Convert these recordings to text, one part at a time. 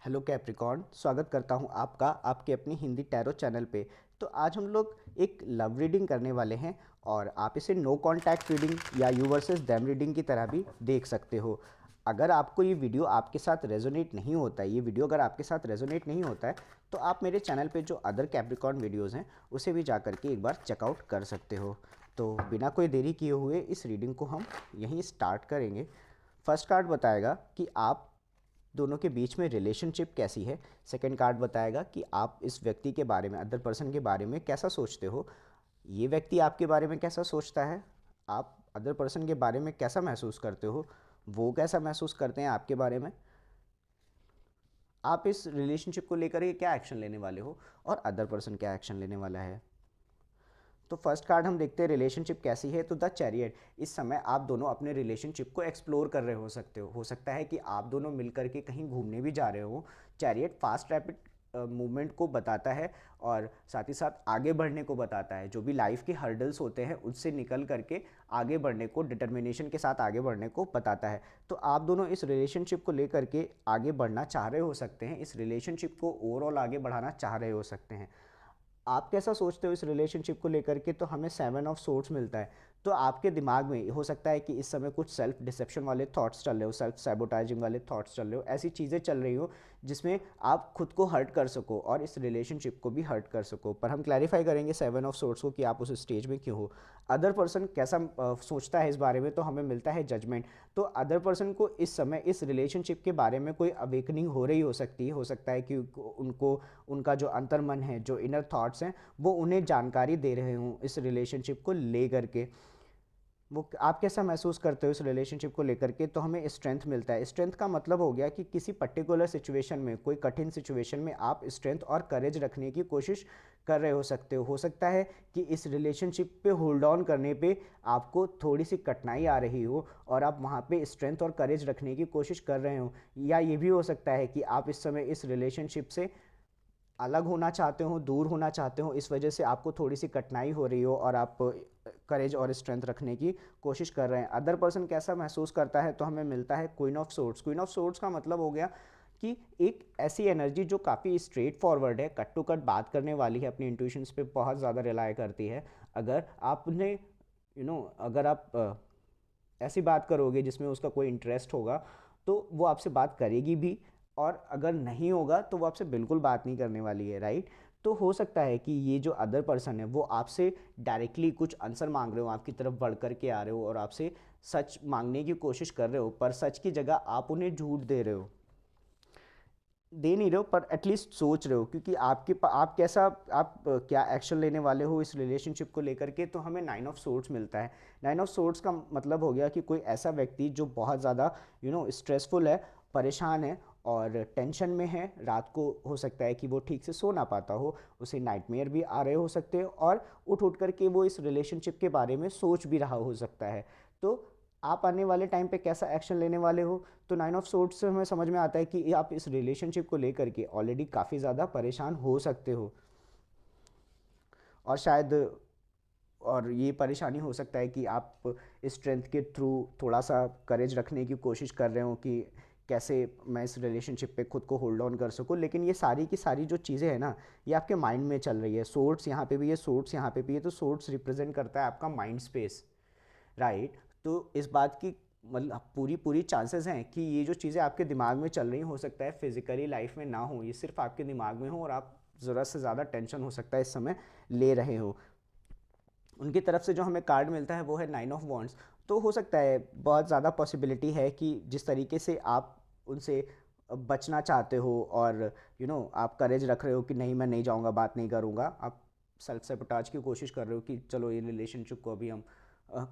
Hello Capricorn, स्वागत करता हूं आपका आपके अपनी हिंदी टैरो चैनल पे। तो आज हम लोग एक लव रीडिंग करने वाले हैं और आप इसे नो कांटेक्ट रीडिंग या यू वर्सेस देम रीडिंग की तरह भी देख सकते हो। अगर आपको ये वीडियो आपके साथ रेजोनेट नहीं होता है, ये वीडियो अगर आपके साथ रेजोनेट नहीं होता है तो आप मेरे चैनल पे जो अदर कैप्रिकॉर्न वीडियोज़ हैं उसे भी जा करके एक बार चेकआउट कर सकते हो। तो बिना कोई देरी किए हुए इस रीडिंग को हम यहीं स्टार्ट करेंगे। फर्स्ट कार्ड बताएगा कि आप दोनों के बीच में रिलेशनशिप कैसी है। सेकंड कार्ड बताएगा कि आप इस व्यक्ति के बारे में, अदर पर्सन के बारे में कैसा सोचते हो। ये व्यक्ति आपके बारे में कैसा सोचता है, आप अदर पर्सन के बारे में कैसा महसूस करते हो, वो कैसा महसूस करते हैं आपके बारे में। आप इस रिलेशनशिप को लेकर के क्या एक्शन लेने वाले हो और अदर पर्सन क्या एक्शन लेने वाला है। तो फर्स्ट कार्ड हम देखते हैं रिलेशनशिप कैसी है। तो द चैरियट, इस समय आप दोनों अपने रिलेशनशिप को एक्सप्लोर कर रहे हो सकता है कि आप दोनों मिलकर के कहीं घूमने भी जा रहे हो। चैरियट फास्ट रैपिड मूवमेंट को बताता है और साथ ही साथ आगे बढ़ने को बताता है। जो भी लाइफ के हर्डल्स होते हैं उससे निकल करके आगे बढ़ने को, डिटर्मिनेशन के साथ आगे बढ़ने को बताता है। तो आप दोनों इस रिलेशनशिप को लेकर के आगे बढ़ना चाह रहे हो सकते हैं, इस रिलेशनशिप को ओवरऑल आगे बढ़ाना चाह रहे हो सकते हैं। आप कैसा सोचते हो इस रिलेशनशिप को लेकर के, तो हमें 7 ऑफ सोर्ड्स मिलता है। तो आपके दिमाग में हो सकता है कि इस समय कुछ सेल्फ डिसेप्शन वाले थॉट्स चल रहे हो, सेल्फ सैबोटाइजिंग वाले थॉट्स चल रहे हो, ऐसी चीज़ें चल रही हो जिसमें आप खुद को हर्ट कर सको और इस रिलेशनशिप को भी हर्ट कर सको। पर हम क्लैरिफाई करेंगे 7 ऑफ सोर्ड्स को कि आप उस स्टेज में क्यों हो। अदर पर्सन कैसा सोचता है इस बारे में, तो हमें मिलता है जजमेंट। तो अदर पर्सन को इस समय इस रिलेशनशिप के बारे में कोई अवेकनिंग हो रही हो सकती है। हो सकता है कि उनको उनका जो अंतर्मन है, जो इनर थॉट्स हैं, वो उन्हें जानकारी दे रहे हों इस रिलेशनशिप को ले करके। वो आप कैसा महसूस करते हो इस रिलेशनशिप को लेकर के, तो हमें स्ट्रेंथ मिलता है। स्ट्रेंथ का मतलब हो गया कि किसी पर्टिकुलर सिचुएशन में, कोई कठिन सिचुएशन में आप स्ट्रेंथ और करेज रखने की कोशिश कर रहे हो सकते हो सकता है कि इस रिलेशनशिप पे होल्ड ऑन करने पे आपको थोड़ी सी कठिनाई आ रही हो और आप वहाँ पे स्ट्रेंथ और करेज रखने की कोशिश कर रहे हो। या ये भी हो सकता है कि आप इस समय इस रिलेशनशिप से अलग होना चाहते हो, दूर होना चाहते हो, इस वजह से आपको थोड़ी सी कठिनाई हो रही हो और आप करेज और स्ट्रेंथ रखने की कोशिश कर रहे हैं। अदर पर्सन कैसा महसूस करता है, तो हमें मिलता है queen of swords. Queen of swords का मतलब हो गया कि एक ऐसी एनर्जी जो काफ़ी स्ट्रेट फॉरवर्ड है, कट टू कट बात करने वाली है, अपनी इंट्यूशंस पे बहुत ज़्यादा रिलाई करती है। अगर आपने अगर आप ऐसी बात करोगे जिसमें उसका कोई इंटरेस्ट होगा तो वो आपसे बात करेगी भी, और अगर नहीं होगा तो वो आपसे बिल्कुल बात नहीं करने वाली है, राइट। तो हो सकता है कि ये जो अदर पर्सन है वो आपसे डायरेक्टली कुछ आंसर मांग रहे हो, आपकी तरफ बढ़ कर के आ रहे हो और आपसे सच मांगने की कोशिश कर रहे हो, पर सच की जगह आप उन्हें झूठ दे रहे हो, दे नहीं रहे हो पर एटलीस्ट सोच रहे हो। क्योंकि आप कैसा, आप क्या एक्शन लेने वाले हो इस रिलेशनशिप को लेकर के, तो हमें 9 ऑफ सोर्ड्स मिलता है। 9 ऑफ सोर्ड्स का मतलब हो गया कि कोई ऐसा व्यक्ति जो बहुत ज़्यादा स्ट्रेसफुल है, परेशान है और टेंशन में है। रात को हो सकता है कि वो ठीक से सो ना पाता हो, उसे नाइटमेयर भी आ रहे हो सकते हैं और उठ उठ करके वो इस रिलेशनशिप के बारे में सोच भी रहा हो सकता है। तो आप आने वाले टाइम पे कैसा एक्शन लेने वाले हो, तो 9 ऑफ सोर्ड्स से हमें समझ में आता है कि आप इस रिलेशनशिप को लेकर के ऑलरेडी काफ़ी ज़्यादा परेशान हो सकते हो। और शायद, और ये परेशानी हो सकता है कि आप स्ट्रेंथ के थ्रू थोड़ा सा करेज रखने की कोशिश कर रहे हो कि कैसे मैं इस रिलेशनशिप पे खुद को होल्ड ऑन कर सकूं। लेकिन ये सारी की सारी जो चीज़ें हैं ना, ये आपके माइंड में चल रही है। सोर्ट्स यहाँ पे भी है, सोर्ट्स यहाँ पे भी है, तो सोर्ट्स रिप्रेजेंट करता है आपका माइंड स्पेस, राइट। तो इस बात की मतलब पूरी पूरी चांसेस हैं कि ये जो चीज़ें आपके दिमाग में चल रही हो सकता है फिजिकली लाइफ में ना हो, ये सिर्फ आपके दिमाग में हो और आप ज़रूरत से ज़्यादा टेंशन हो सकता है इस समय ले रहे हो। उनकी तरफ से जो हमें कार्ड मिलता है वो है 9 ऑफ वॉन्ड्स। तो हो सकता है, बहुत ज़्यादा पॉसिबिलिटी है कि जिस तरीके से आप उनसे बचना चाहते हो और आप करेज रख रहे हो कि नहीं मैं नहीं जाऊंगा, बात नहीं करूंगा, आप सेल्फ सेबोटाज की कोशिश कर रहे हो कि चलो ये रिलेशनशिप को अभी हम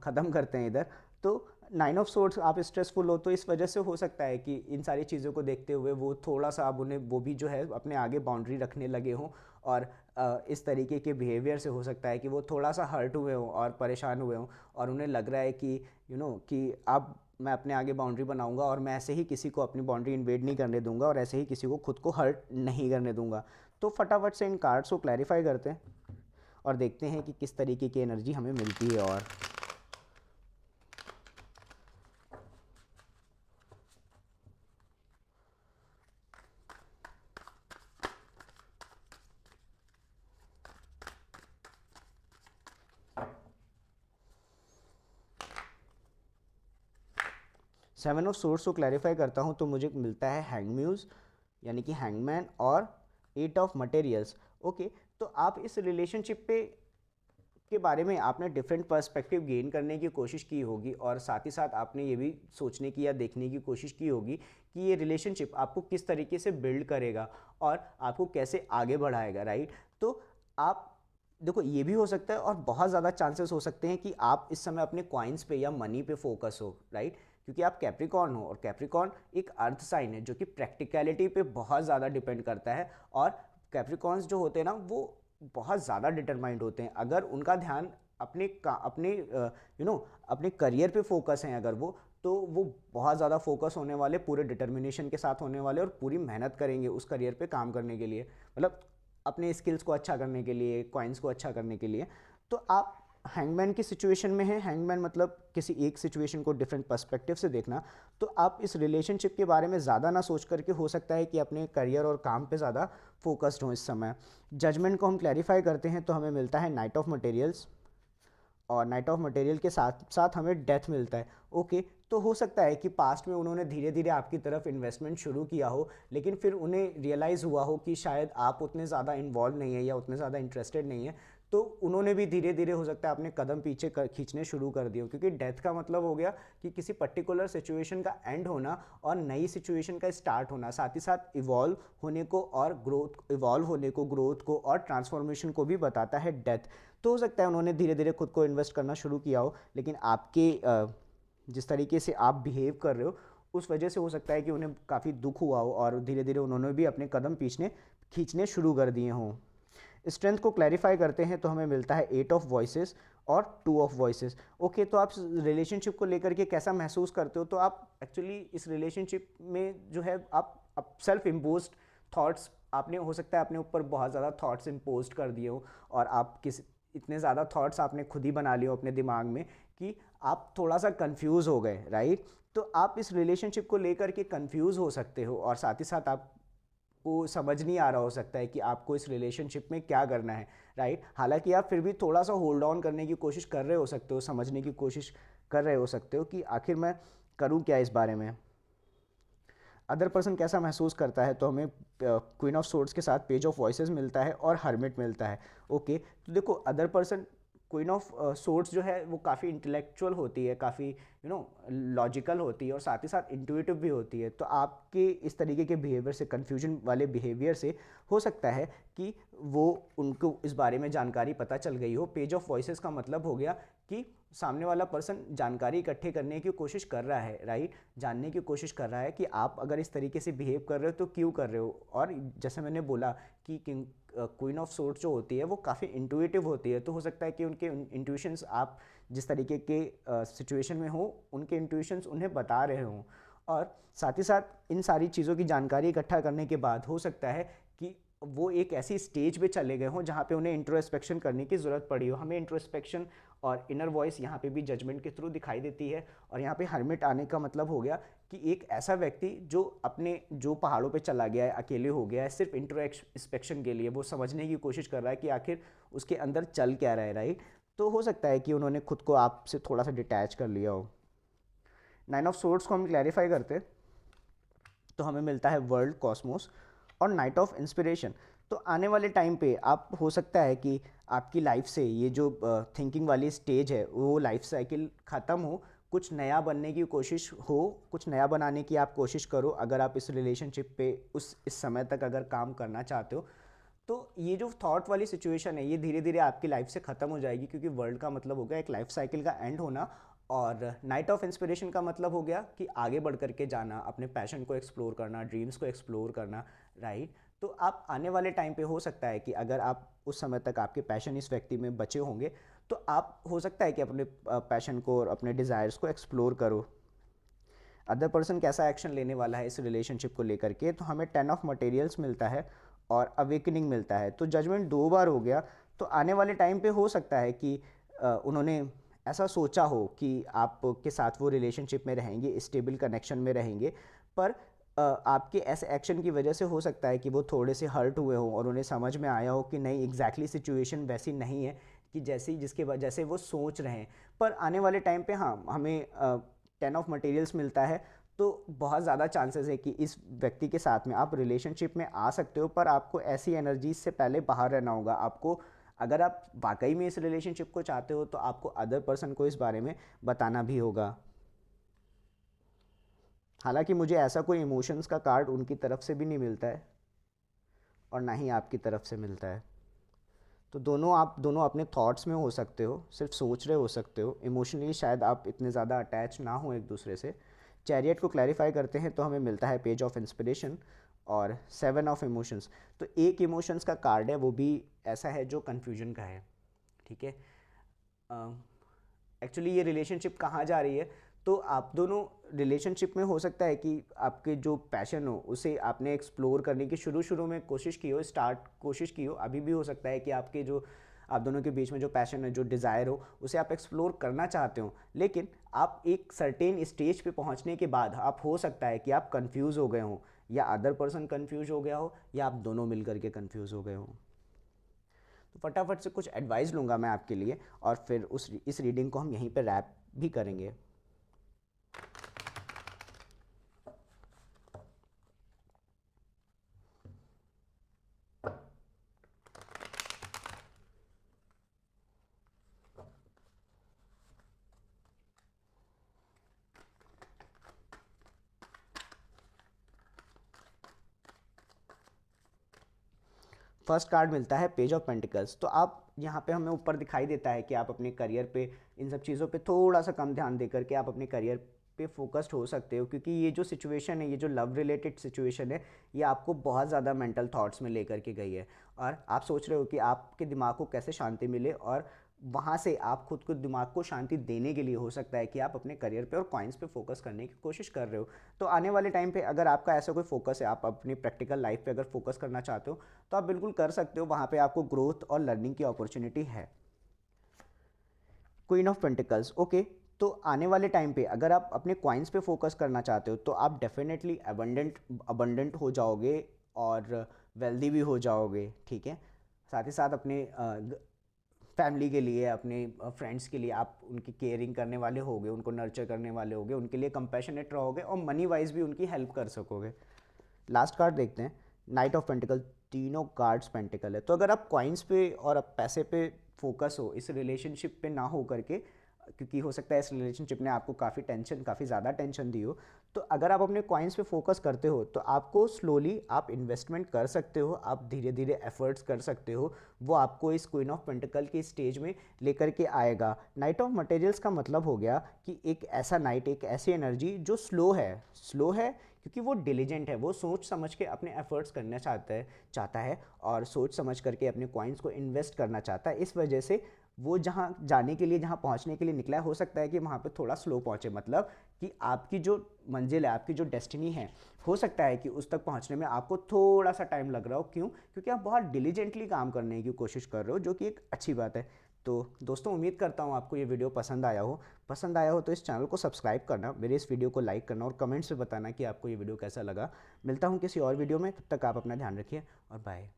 ख़त्म करते हैं इधर। तो 9 ऑफ सोर्ड्स, आप स्ट्रेसफुल हो तो इस वजह से हो सकता है कि इन सारी चीज़ों को देखते हुए वो थोड़ा सा, अब उन्हें वो भी जो है अपने आगे बाउंड्री रखने लगे हों और इस तरीके के बिहेवियर से हो सकता है कि वो थोड़ा सा हर्ट हुए हों और परेशान हुए हों और उन्हें लग रहा है कि कि अब मैं अपने आगे बाउंड्री बनाऊंगा और मैं ऐसे ही किसी को अपनी बाउंड्री इन्वेड नहीं करने दूंगा और ऐसे ही किसी को खुद को हर्ट नहीं करने दूंगा। तो फटाफट से इन कार्ड्स को क्लैरिफाई करते हैं और देखते हैं कि किस तरीके की एनर्जी हमें मिलती है। और सेवन ऑफ सोर्स को क्लैरिफाई करता हूँ तो मुझे मिलता है हैंगम्यूज यानी कि हैंगमैन और एट ऑफ मटेरियल्स। ओके, तो आप इस रिलेशनशिप पे के बारे में आपने डिफरेंट पर्सपेक्टिव गेन करने की कोशिश की होगी और साथ ही साथ आपने ये भी सोचने की या देखने की कोशिश की होगी कि ये रिलेशनशिप आपको किस तरीके से बिल्ड करेगा और आपको कैसे आगे बढ़ाएगा, राइट। तो आप देखो, ये भी हो सकता है और बहुत ज़्यादा चांसेस हो सकते हैं कि आप इस समय अपने कॉइन्स पे या मनी पे फोकस हो, राइट, क्योंकि आप कैप्रिकॉर्न हो और कैप्रिकॉर्न एक अर्थ साइन है जो कि प्रैक्टिकलिटी पे बहुत ज़्यादा डिपेंड करता है। और कैप्रिकॉर्न्स जो होते हैं ना, वो बहुत ज़्यादा डिटरमाइंड होते हैं। अगर उनका ध्यान अपने करियर पे फोकस है अगर वो बहुत ज़्यादा फोकस होने वाले, पूरे डिटर्मिनेशन के साथ होने वाले और पूरी मेहनत करेंगे उस करियर पे काम करने के लिए, मतलब अपने स्किल्स को अच्छा करने के लिए, कॉइन्स को अच्छा करने के लिए। तो आप हैंगमैन की सिचुएशन में है, हैंगमैन मतलब किसी एक सिचुएशन को डिफरेंट पर्सपेक्टिव से देखना। तो आप इस रिलेशनशिप के बारे में ज़्यादा ना सोच करके हो सकता है कि अपने करियर और काम पे ज़्यादा फोकस्ड हो इस समय। जजमेंट को हम क्लैरिफाई करते हैं तो हमें मिलता है नाइट ऑफ मटेरियल्स और नाइट ऑफ मटेरियल के साथ साथ हमें डेथ मिलता है। ओके, तो हो सकता है कि पास्ट में उन्होंने धीरे धीरे आपकी तरफ इन्वेस्टमेंट शुरू किया हो, लेकिन फिर उन्हें रियलाइज़ हुआ हो कि शायद आप उतने ज़्यादा इन्वॉल्व नहीं है या उतने ज़्यादा इंटरेस्टेड नहीं है, तो उन्होंने भी धीरे धीरे हो सकता है अपने कदम पीछे खींचने शुरू कर दिए हो। क्योंकि डेथ का मतलब हो गया कि किसी पर्टिकुलर सिचुएशन का एंड होना और नई सिचुएशन का स्टार्ट होना, साथ ही साथ इवॉल्व होने को और ग्रोथ को और ट्रांसफॉर्मेशन को भी बताता है डेथ। तो हो सकता है उन्होंने धीरे धीरे खुद को इन्वेस्ट करना शुरू किया हो, लेकिन आपके जिस तरीके से आप बिहेव कर रहे हो उस वजह से हो सकता है कि उन्हें काफ़ी दुख हुआ हो और धीरे धीरे उन्होंने भी अपने कदम पीछे खींचने शुरू कर दिए हों। स्ट्रेंथ को क्लैरिफाई करते हैं तो हमें मिलता है एट ऑफ वॉइसेस और टू ऑफ वॉइसेस। ओके, तो आप रिलेशनशिप को लेकर के कैसा महसूस करते हो? तो आप एक्चुअली इस रिलेशनशिप में जो है आप सेल्फ इम्पोज्ड थॉट्स, आपने हो सकता है अपने ऊपर बहुत ज़्यादा थॉट्स इम्पोज कर दिए हो और आप इतने ज़्यादा थॉट्स आपने खुद ही बना लिए हो अपने दिमाग में कि आप थोड़ा सा कंफ्यूज हो गए, राइट। तो आप इस रिलेशनशिप को लेकर के कंफ्यूज हो सकते हो और साथ ही साथ आपको समझ नहीं आ रहा हो सकता है कि आपको इस रिलेशनशिप में क्या करना है, राइट। हालांकि आप फिर भी थोड़ा सा होल्ड ऑन करने की कोशिश कर रहे हो सकते हो, समझने की कोशिश कर रहे हो सकते हो कि आखिर मैं करूं क्या इस बारे में। अदर पर्सन कैसा महसूस करता है? तो हमें क्वीन ऑफ सोर्ड्स के साथ पेज ऑफ वॉइसेस मिलता है और हर्मिट मिलता है। ओके, तो देखो, other person, queen of swords जो है वो काफ़ी इंटेलेक्चुअल होती है, काफ़ी लॉजिकल होती है और साथ ही साथ इंट्यूटिव भी होती है। तो आपके इस तरीके के बिहेवियर से, कन्फ्यूजन वाले बिहेवियर से हो सकता है कि वो उनको इस बारे में जानकारी पता चल गई हो। पेज ऑफ वॉइसेस का मतलब हो गया कि सामने वाला पर्सन जानकारी इकट्ठे करने की कोशिश कर रहा है, राइट, जानने की कोशिश कर रहा है कि आप अगर इस तरीके से बिहेव कर रहे हो तो क्यों कर रहे हो। और जैसे मैंने बोला कि क्वीन ऑफ सोर्ड्स जो होती है वो काफ़ी इंट्यूटिव होती है, तो हो सकता है कि उनके इंट्यूशंस, आप जिस तरीके के सिचुएशन में हो उनके इंट्यूशंस उन्हें बता रहे हों। और साथ ही साथ इन सारी चीज़ों की जानकारी इकट्ठा करने के बाद हो सकता है कि वो एक ऐसी स्टेज पे चले गए हों जहाँ पे उन्हें इंट्रोस्पेक्शन करने की ज़रूरत पड़ी हो। हमें इंट्रोस्पेक्शन और इनर वॉइस यहाँ पे भी जजमेंट के थ्रू दिखाई देती है। और यहाँ पे हर्मिट आने का मतलब हो गया कि एक ऐसा व्यक्ति जो पहाड़ों पे चला गया है, अकेले हो गया है, सिर्फ इंट्रोस्पेक्शन के लिए वो समझने की कोशिश कर रहा है कि आखिर उसके अंदर चल क्या रहा है, राइट। तो हो सकता है कि उन्होंने खुद को आपसे थोड़ा सा डिटैच कर लिया हो। नाइन ऑफ सोर्ड्स को हम क्लैरिफाई करते तो हमें मिलता है वर्ल्ड, कॉस्मोस और नाइट ऑफ इंस्पिरेशन। तो आने वाले टाइम पे आप, हो सकता है कि आपकी लाइफ से ये जो थिंकिंग वाली स्टेज है वो लाइफ साइकिल ख़त्म हो, कुछ नया बनने की कोशिश हो, कुछ नया बनाने की आप कोशिश करो अगर आप इस रिलेशनशिप पे इस समय तक अगर काम करना चाहते हो। तो ये जो थॉट वाली सिचुएशन है ये धीरे धीरे आपकी लाइफ से ख़त्म हो जाएगी, क्योंकि वर्ल्ड का मतलब हो गया एक लाइफ साइकिल का एंड होना और नाइट ऑफ इंस्पिरेशन का मतलब हो गया कि आगे बढ़ करके जाना, अपने पैशन को एक्सप्लोर करना, ड्रीम्स को एक्सप्लोर करना, राइट। तो आप आने वाले टाइम पे हो सकता है कि अगर आप उस समय तक आपके पैशन इस व्यक्ति में बचे होंगे तो आप, हो सकता है कि अपने पैशन को और अपने डिज़ायर्स को एक्सप्लोर करो। अदर पर्सन कैसा एक्शन लेने वाला है इस रिलेशनशिप को लेकर के? तो हमें 10 ऑफ मटेरियल्स मिलता है और अवेकनिंग मिलता है। तो जजमेंट 2 बार हो गया। तो आने वाले टाइम पे हो सकता है कि उन्होंने ऐसा सोचा हो कि आपके साथ वो रिलेशनशिप में रहेंगे, स्टेबल कनेक्शन में रहेंगे, पर आपके ऐसे एक्शन की वजह से हो सकता है कि वो थोड़े से हर्ट हुए हों और उन्हें समझ में आया हो कि नहीं, एग्जैक्टली सिचुएशन वैसी नहीं है कि जैसे वो सोच रहे हैं। पर आने वाले टाइम पे हाँ, हमें 10 ऑफ मटेरियल्स मिलता है, तो बहुत ज़्यादा चांसेस है कि इस व्यक्ति के साथ में आप रिलेशनशिप में आ सकते हो, पर आपको ऐसी एनर्जीज से पहले बाहर रहना होगा। आपको, अगर आप वाकई में इस रिलेशनशिप को चाहते हो, तो आपको अदर पर्सन को इस बारे में बताना भी होगा। हालांकि मुझे ऐसा कोई इमोशंस का कार्ड उनकी तरफ से भी नहीं मिलता है और ना ही आपकी तरफ से मिलता है। तो आप दोनों अपने थॉट्स में हो सकते हो, सिर्फ सोच रहे हो सकते हो, इमोशनली शायद आप इतने ज़्यादा अटैच ना हो एक दूसरे से। चैरियट को क्लैरिफाई करते हैं तो हमें मिलता है पेज ऑफ इंस्पिरेशन और 7 ऑफ इमोशंस। तो एक इमोशंस का कार्ड है, वो भी ऐसा है जो कन्फ्यूजन का है, ठीक है। एक्चुअली ये रिलेशनशिप कहाँ जा रही है, तो आप दोनों रिलेशनशिप में हो सकता है कि आपके जो पैशन हो उसे आपने एक्सप्लोर करने की शुरू में कोशिश की हो, कोशिश की हो। अभी भी हो सकता है कि आपके जो आप दोनों के बीच में जो पैशन है, जो डिज़ायर हो, उसे आप एक्सप्लोर करना चाहते हो, लेकिन आप एक सर्टेन स्टेज पे पहुंचने के बाद आप हो सकता है कि आप कंफ्यूज हो गए हो, या अदर पर्सन कंफ्यूज हो गया हो, या आप दोनों मिलकर के कंफ्यूज हो गए हो। तो फटाफट से कुछ एडवाइस लूँगा मैं आपके लिए, और फिर इस रीडिंग को हम यहीं पर रैप भी करेंगे। फर्स्ट कार्ड मिलता है पेज ऑफ पेंटिकल्स। तो आप यहाँ पे हमें ऊपर दिखाई देता है कि आप अपने करियर पे, इन सब चीज़ों पे थोड़ा सा कम ध्यान दे करके आप अपने करियर पे फोकस्ड हो सकते हो, क्योंकि ये जो सिचुएशन है, ये जो लव रिलेटेड सिचुएशन है, ये आपको बहुत ज़्यादा मेंटल थॉट्स में लेकर के गई है, और आप सोच रहे हो कि आपके दिमाग को कैसे शांति मिले, और वहाँ से आप खुद को, दिमाग को शांति देने के लिए हो सकता है कि आप अपने करियर पे और कॉइन्स पे फोकस करने की कोशिश कर रहे हो। तो आने वाले टाइम पे अगर आपका ऐसा कोई फोकस है, आप अपनी प्रैक्टिकल लाइफ पे अगर फोकस करना चाहते हो, तो आप बिल्कुल कर सकते हो। वहाँ पे आपको ग्रोथ और लर्निंग की अपॉर्चुनिटी है। Queen of pentacles, okay. तो आने वाले टाइम पे अगर आप अपने कॉइन्स पे फोकस करना चाहते हो, तो आप डेफिनेटली अबंडेंट हो जाओगे और वेल्दी भी हो जाओगे, ठीक है। साथ ही साथ अपने फैमिली के लिए, अपने फ्रेंड्स के लिए आप उनकी केयरिंग करने वाले होगे, उनको नर्चर करने वाले होगे, उनके लिए कंपैशनेट रहोगे, और मनी वाइज भी उनकी हेल्प कर सकोगे। लास्ट कार्ड देखते हैं, नाइट ऑफ पेंटिकल। तीनों कार्ड्स पेंटिकल है। तो अगर आप कॉइन्स पे और आप पैसे पे फोकस हो, इस रिलेशनशिप पे ना हो करके, क्योंकि हो सकता है इस रिलेशनशिप ने आपको काफ़ी ज़्यादा टेंशन दी हो, तो अगर आप अपने कॉइन्स पे फोकस करते हो, तो आपको स्लोली आप इन्वेस्टमेंट कर सकते हो, आप धीरे धीरे एफर्ट्स कर सकते हो, वो आपको इस क्वीन ऑफ पेंटिकल की स्टेज में लेकर के आएगा। नाइट ऑफ मटेरियल्स का मतलब हो गया कि एक ऐसा नाइट, एक ऐसी एनर्जी जो स्लो है, क्योंकि वो डिलीजेंट है, वो सोच समझ के अपने एफर्ट्स करना चाहता है और सोच समझ करके अपने कॉइन्स को इन्वेस्ट करना चाहता है। इस वजह से वो जहाँ जाने के लिए, जहाँ पहुँचने के लिए निकला है, हो सकता है कि वहाँ पे थोड़ा स्लो पहुँचे, मतलब कि आपकी जो मंजिल है, आपकी जो डेस्टिनी है, हो सकता है कि उस तक पहुँचने में आपको थोड़ा सा टाइम लग रहा हो। क्यों? क्योंकि आप बहुत डिलीजेंटली काम करने की कोशिश कर रहे हो, जो कि एक अच्छी बात है। तो दोस्तों, उम्मीद करता हूँ आपको ये वीडियो पसंद आया हो तो इस चैनल को सब्सक्राइब करना, मेरे इस वीडियो को लाइक करना, और कमेंट्स में बताना कि आपको ये वीडियो कैसा लगा। मिलता हूँ किसी और वीडियो में, तब तक आप अपना ध्यान रखिए और बाय।